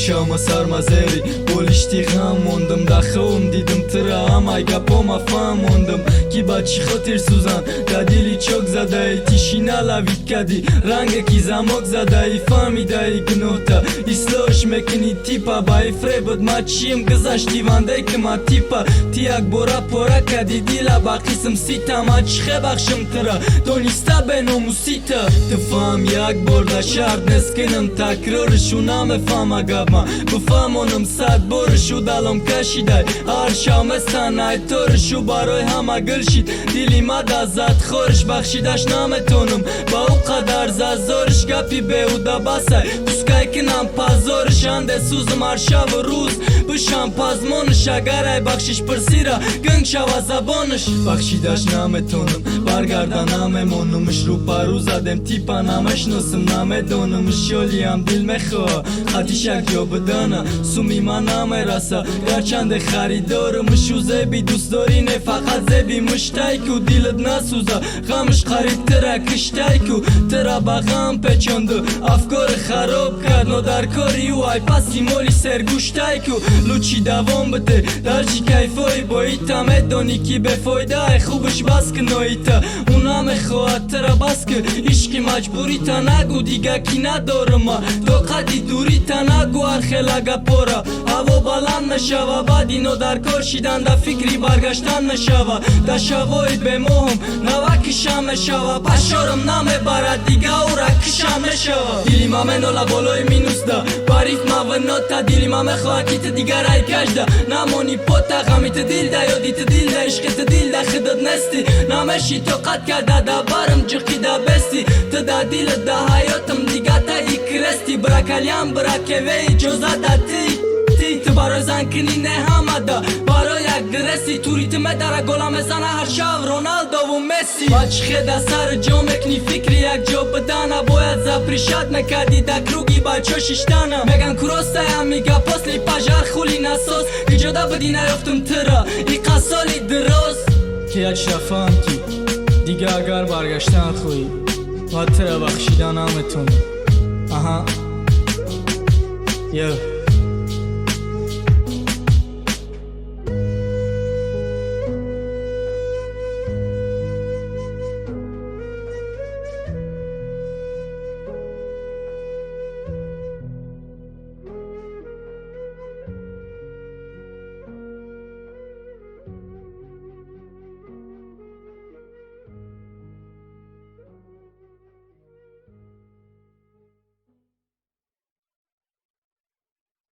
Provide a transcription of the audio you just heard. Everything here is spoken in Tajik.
شام سرمزری بولشتی غم موندم دخوم دیدم ترام ای گپام فهموندم کی با چی خاطر سوزن دلیلی چوک زده ای تیشی نلوید کدی رنگ کی زماک زده ای فهمیده ای گنوتا ایسلاش مکنی تیپا بای فری بود ما چیم گذاشتی وانده که ما تیپا تیاک بورا پورا کدی دیلا با قسم سیتا ما چخه بخشم ترا دونیستا بنومو سیتا تفهم یک برده شرد نسکنم تکرارشو نمفهم اگه بفهمونم صد برشو دلم کشیده هر شامستان ای ترشو برای همه گل شید دیلی ما دازد خورش بخشیدش نمیتونم با او قدر زازورش گپی به او دا بسه دوسکای کنم پازورش انده سوزم هر شب و روز بشم پازمونش اگر ای بخشش پرسیره گنگ شوا زبانش بخشیدش نمیتونم برگردن نمیمونمش رو پرو زدم تیپا نمشناسم نمیدونمش یالیم دل میخوا خطیشک یا بدانه سومی من نمیرسه گرچند خریدارمش و زبی دوست دارینه فقط زبی مشتای کو دیلت نسوزه غمش خریدتره کشتای کو ترا با غم پچند افکار خراب کرد نو در کاری و ای پسی مولی سرگوشتای کو لوچی دوام بده در چی کیفای با ایتا میدانی کی بفایده ای خوبش بس که نایتا اونا میخواد ترا بس که عشقی مجبوری تا نگو دیگه کی ندارم دو قدی دوری تا نگو ارخلاگا پورا هوا بلند نشوه بعد اینو در کار شیدن دا فکری برگشتن نشوه دا شوای به مهم نوه کشم نشوه بشارم نمیبرد دیگه او را کشم نشوه دیلی ما منولا بالای مینوس دا باریف ما و نوتا دیلی ما مخواه کیت دیگر ای کش دا نمونی پوتا غمیت دیل دا یادیت دیل دا عشقیت دیل دا خدت نستی نمشی تو قد کرده دا بارم جقی دا بستی تا دا دیل دا حیاتم دیگه تا ای کرستی براکلیم براکوی جوزا دا تی برای زن کنی نه همه دا برای یک درستی توریت مدره گلام زنه هر شب رونالدو و مسی باچ خدا سر جو مکنی فکری یک جو بدانه باید زپریشت نکردی دا کروگی با چوششتانه میگن کروسته هم میگه پسلی پاجر خولی نساس که جدا بدی نیفتم ترا ای قصالی دراز که یک شفام کی دیگه اگر برگشتن خوی و ترا بخشیدن همتون آها یه